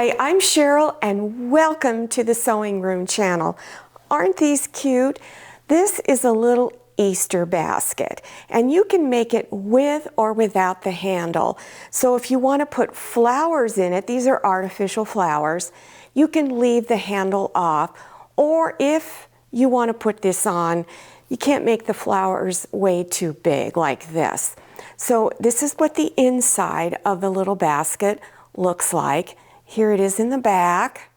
Hi, I'm Cheryl and welcome to the Sewing Room channel. Aren't these cute? This is a little Easter basket and you can make it with or without the handle. So if you want to put flowers in it, these are artificial flowers, you can leave the handle off, or if you want to put this on, you can't make the flowers way too big like this. So this is what the inside of the little basket looks like. Here it is in the back.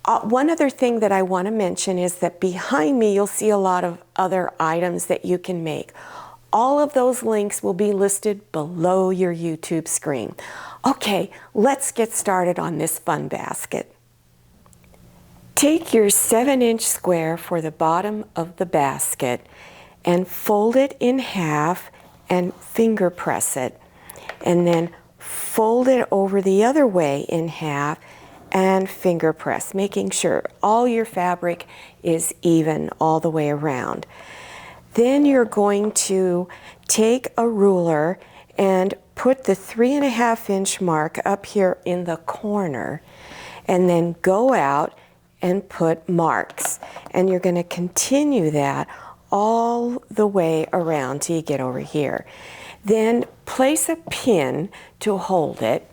One other thing that I want to mention is that behind me you'll see a lot of other items that you can make. All of those links will be listed below your YouTube screen. Okay, let's get started on this fun basket. Take your 7-inch square for the bottom of the basket and fold it in half and finger press it, and then fold it over the other way in half and finger press, making sure all your fabric is even all the way around. Then you're going to take a ruler and put the 3.5-inch mark up here in the corner, and then go out and put marks. And you're going to continue that all the way around till you get over here. Then place a pin to hold it,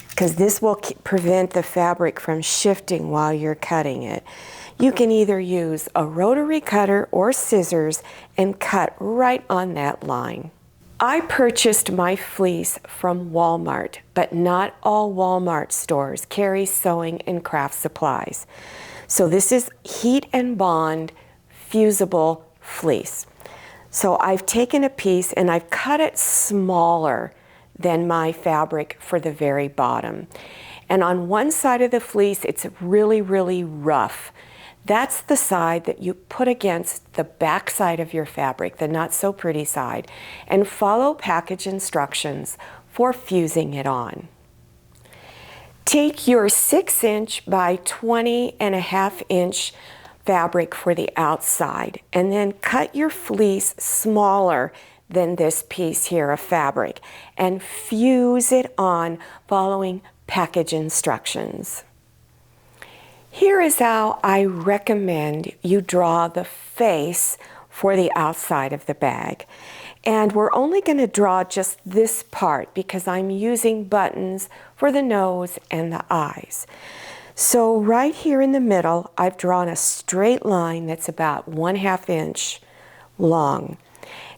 because this will prevent the fabric from shifting while you're cutting it. You can either use a rotary cutter or scissors and cut right on that line. I purchased my fleece from Walmart, but not all Walmart stores carry sewing and craft supplies. So this is heat and bond fusible fleece. So I've taken a piece and I've cut it smaller than my fabric for the very bottom. And on one side of the fleece, it's really, really rough. That's the side that you put against the back side of your fabric, the not so pretty side, and follow package instructions for fusing it on. Take your 6-inch by 20.5-inch fabric for the outside, and then cut your fleece smaller than this piece here of fabric and fuse it on following package instructions. Here is how I recommend you draw the face for the outside of the bag. And we're only going to draw just this part because I'm using buttons for the nose and the eyes. So right here in the middle, I've drawn a straight line that's about 1/2 inch long.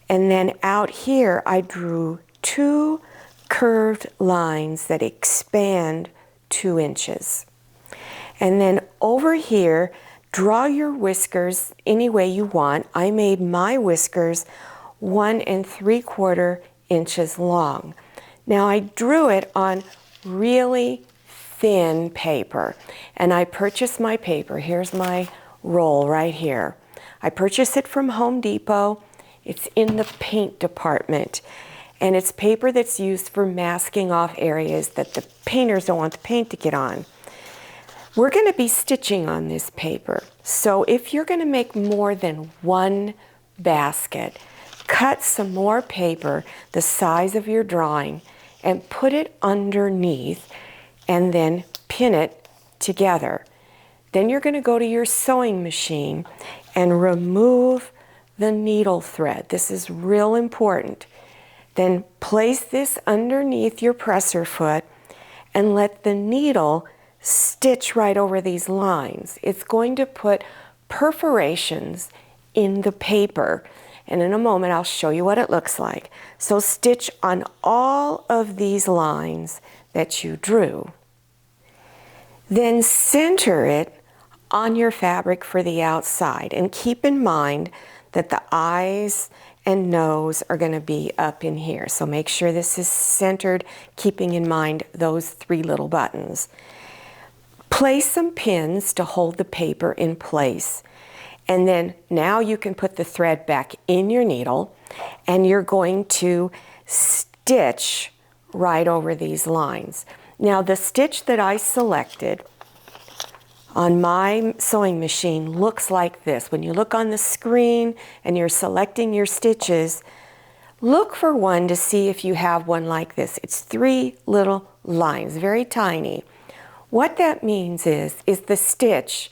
And then out here, I drew 2 curved lines that expand 2 inches. And then over here, draw your whiskers any way you want. I made my whiskers 1 3/4 inches long. Now I drew it on really thin paper, and I purchased my paper. Here's my roll right here. I purchased it from Home Depot. It's in the paint department, and it's paper that's used for masking off areas that the painters don't want the paint to get on. We're going to be stitching on this paper, so if you're going to make more than one basket, cut some more paper the size of your drawing and put it underneath and then pin it together. Then you're going to go to your sewing machine and remove the needle thread. This is real important. Then place this underneath your presser foot and let the needle stitch right over these lines. It's going to put perforations in the paper, and in a moment I'll show you what it looks like. So stitch on all of these lines that you drew. Then center it on your fabric for the outside, and keep in mind that the eyes and nose are going to be up in here. So make sure this is centered, keeping in mind those 3 little buttons. Place some pins to hold the paper in place. And then now you can put the thread back in your needle, and you're going to stitch right over these lines. Now the stitch that I selected on my sewing machine looks like this. When you look on the screen and you're selecting your stitches, look for one to see if you have one like this. It's 3 little lines, very tiny. What that means is the stitch,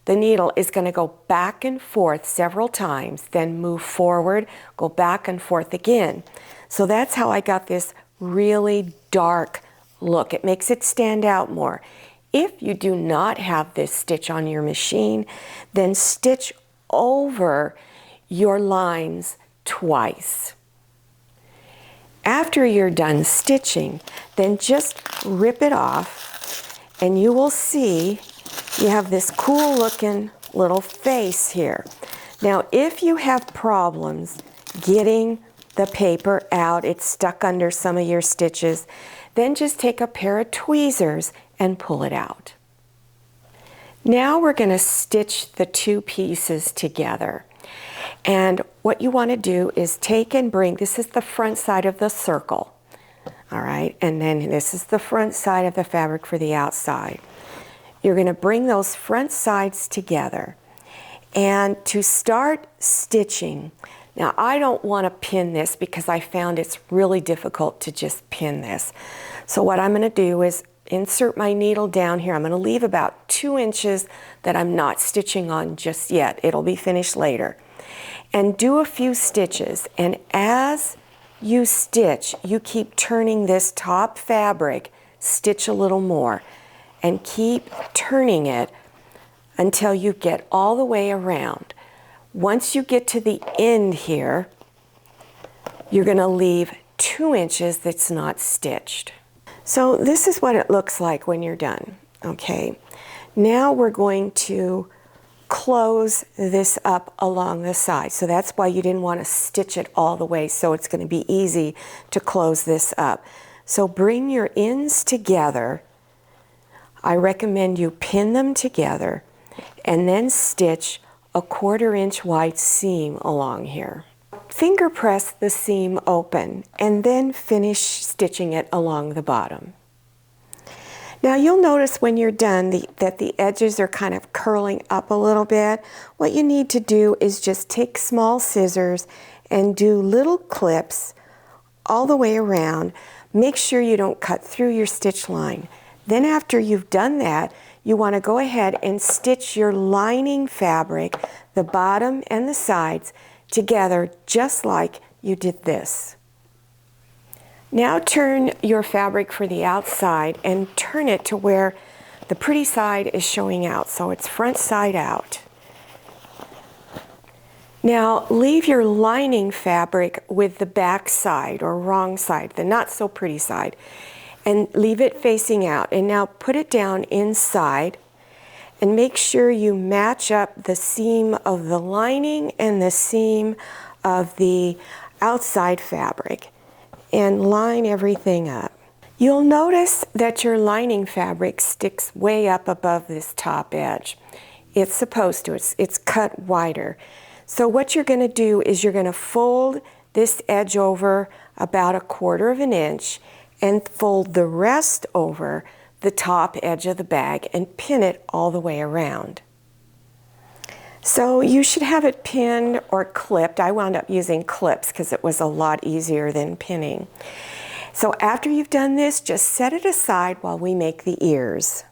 the needle is going to go back and forth several times, then move forward, go back and forth again. So that's how I got this really dark look. It makes it stand out more. If you do not have this stitch on your machine, then stitch over your lines twice. After you're done stitching, then just rip it off and you will see you have this cool looking little face here. Now, if you have problems getting the paper out, it's stuck under some of your stitches, then just take a pair of tweezers and pull it out. Now we're going to stitch the two pieces together. And what you want to do is take and bring, this is the front side of the circle, all right, and then this is the front side of the fabric for the outside. You're going to bring those front sides together. And to start stitching, now I don't want to pin this because I found it's really difficult to just pin this. So what I'm going to do is insert my needle down here. I'm going to leave about 2 inches that I'm not stitching on just yet. It'll be finished later. And do a few stitches. And as you stitch, you keep turning this top fabric, stitch a little more, and keep turning it until you get all the way around. Once you get to the end here, you're going to leave 2 inches that's not stitched. So this is what it looks like when you're done. Okay, now we're going to close this up along the side. So that's why you didn't want to stitch it all the way, so it's going to be easy to close this up. So bring your ends together. I recommend you pin them together and then stitch a 1/4 inch wide seam along here. Finger press the seam open and then finish stitching it along the bottom. Now you'll notice when you're done that the edges are kind of curling up a little bit. What you need to do is just take small scissors and do little clips all the way around. Make sure you don't cut through your stitch line. Then after you've done that, you want to go ahead and stitch your lining fabric, the bottom and the sides, together just like you did this. Now turn your fabric for the outside and turn it to where the pretty side is showing out, so it's front side out. Now leave your lining fabric with the back side or wrong side, the not so pretty side, and leave it facing out. And now put it down inside and make sure you match up the seam of the lining and the seam of the outside fabric and line everything up. You'll notice that your lining fabric sticks way up above this top edge. It's supposed to, it's cut wider. So what you're going to do is you're going to fold this edge over about 1/4 inch and fold the rest over the top edge of the bag and pin it all the way around. So you should have it pinned or clipped. I wound up using clips because it was a lot easier than pinning. So after you've done this, just set it aside while we make the ears.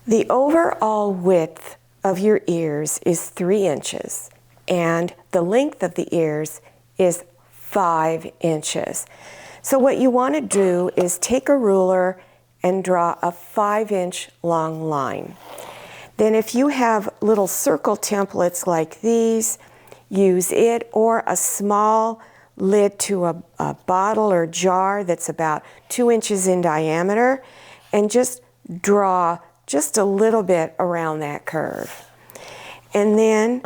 The overall width of your ears is 3 inches and the length of the ears is 5 inches. So what you want to do is take a ruler and draw a 5-inch long line. Then if you have little circle templates like these, use it or a small lid to a bottle or jar that's about 2 inches in diameter and just draw just a little bit around that curve. And then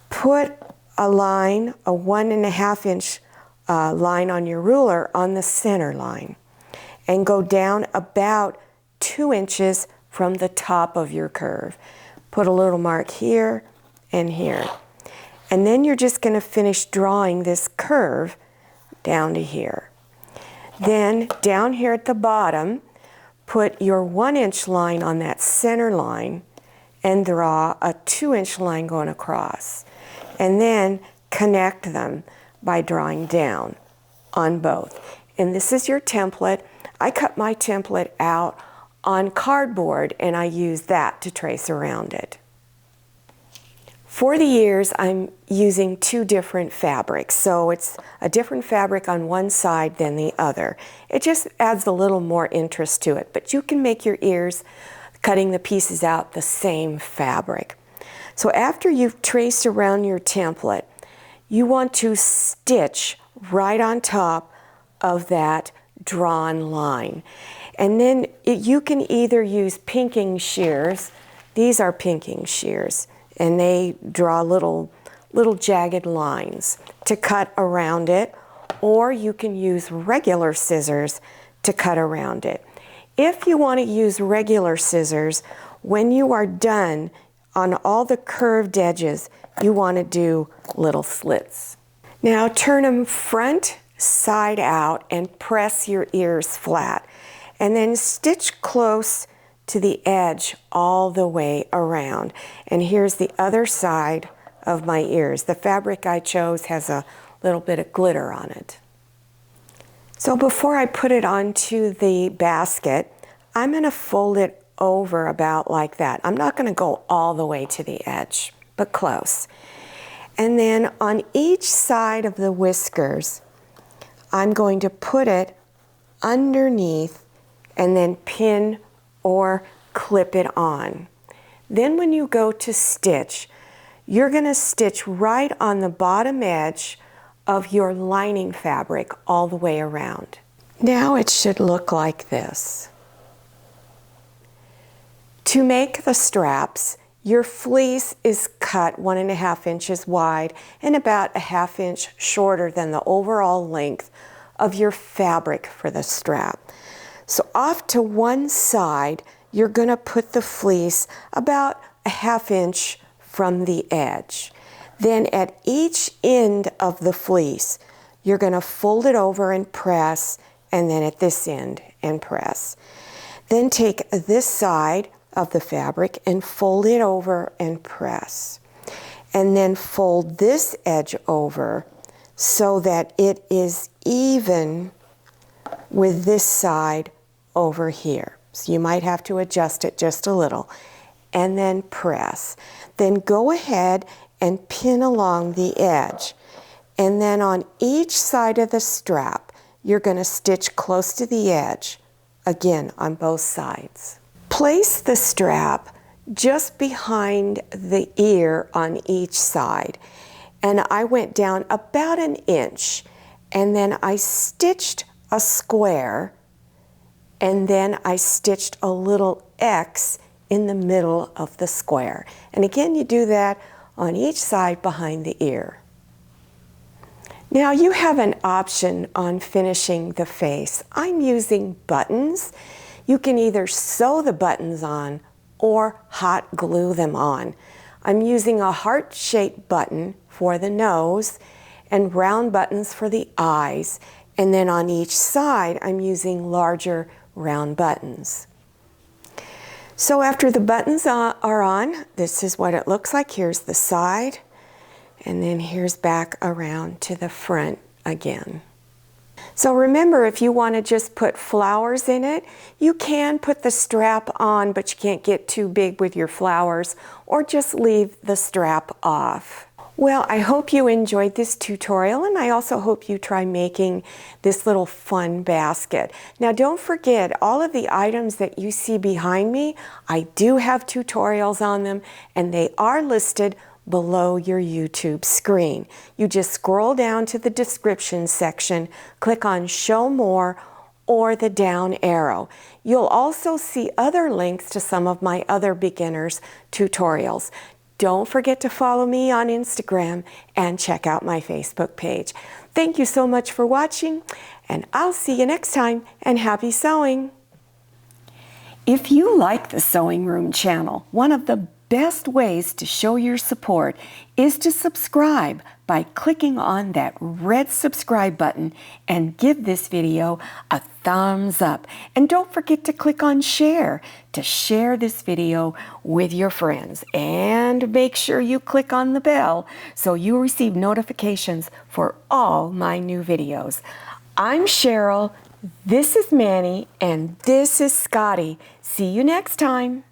put a line, a 1.5 inch line on your ruler on the center line and go down about 2 inches from the top of your curve. Put a little mark here and here. And then you're just going to finish drawing this curve down to here. Then down here at the bottom, put your 1-inch line on that center line and draw a 2-inch line going across. And then connect them by drawing down on both. And this is your template. I cut my template out on cardboard and I use that to trace around it. For the ears, I'm using two different fabrics, so it's a different fabric on one side than the other. It just adds a little more interest to it, but you can make your ears cutting the pieces out the same fabric. So after you've traced around your template, you want to stitch right on top of that drawn line. And then you can either use pinking shears. These are pinking shears, and they draw little jagged lines to cut around it, or you can use regular scissors to cut around it. If you want to use regular scissors, when you are done on all the curved edges, you want to do little slits. Now turn them front side out and press your ears flat, and then stitch close to the edge all the way around. And here's the other side of my ears. The fabric I chose has a little bit of glitter on it. So before I put it onto the basket, I'm going to fold it over about like that. I'm not going to go all the way to the edge, but close. And then on each side of the whiskers, I'm going to put it underneath and then pin or clip it on. Then when you go to stitch, you're going to stitch right on the bottom edge of your lining fabric all the way around. Now it should look like this. To make the straps, your fleece is cut 1.5 inches wide and about 1/2 inch shorter than the overall length of your fabric for the strap. So off to one side, you're going to put the fleece about 1/2 inch from the edge. Then at each end of the fleece, you're going to fold it over and press, and then at this end and press. Then take this side of the fabric and fold it over and press. And then fold this edge over so that it is even with this side over here. So you might have to adjust it just a little. And then press. Then go ahead and pin along the edge. And then on each side of the strap, you're going to stitch close to the edge, again on both sides. Place the strap just behind the ear on each side. And I went down about 1 inch, and then I stitched a square, and then I stitched a little X in the middle of the square. And again, you do that on each side behind the ear. Now you have an option on finishing the face. I'm using buttons. You can either sew the buttons on or hot glue them on. I'm using a heart-shaped button for the nose and round buttons for the eyes. And then on each side, I'm using larger round buttons. So after the buttons are on, this is what it looks like. Here's the side, and then here's back around to the front again. So remember, if you want to just put flowers in it, you can put the strap on, but you can't get too big with your flowers, or just leave the strap off. Well, I hope you enjoyed this tutorial, and I also hope you try making this little fun basket. Now don't forget, all of the items that you see behind me, I do have tutorials on them, and they are listed below your YouTube screen. You just scroll down to the description section, click on Show More or the down arrow. You'll also see other links to some of my other beginners tutorials. Don't forget to follow me on Instagram and check out my Facebook page. Thank you so much for watching, and I'll see you next time, and happy sewing! If you like the Sewing Room channel, one of the best ways to show your support is to subscribe by clicking on that red subscribe button and give this video a thumbs up. And don't forget to click on share to share this video with your friends. And make sure you click on the bell so you receive notifications for all my new videos. I'm Cheryl. This is Manny and this is Scotty. See you next time.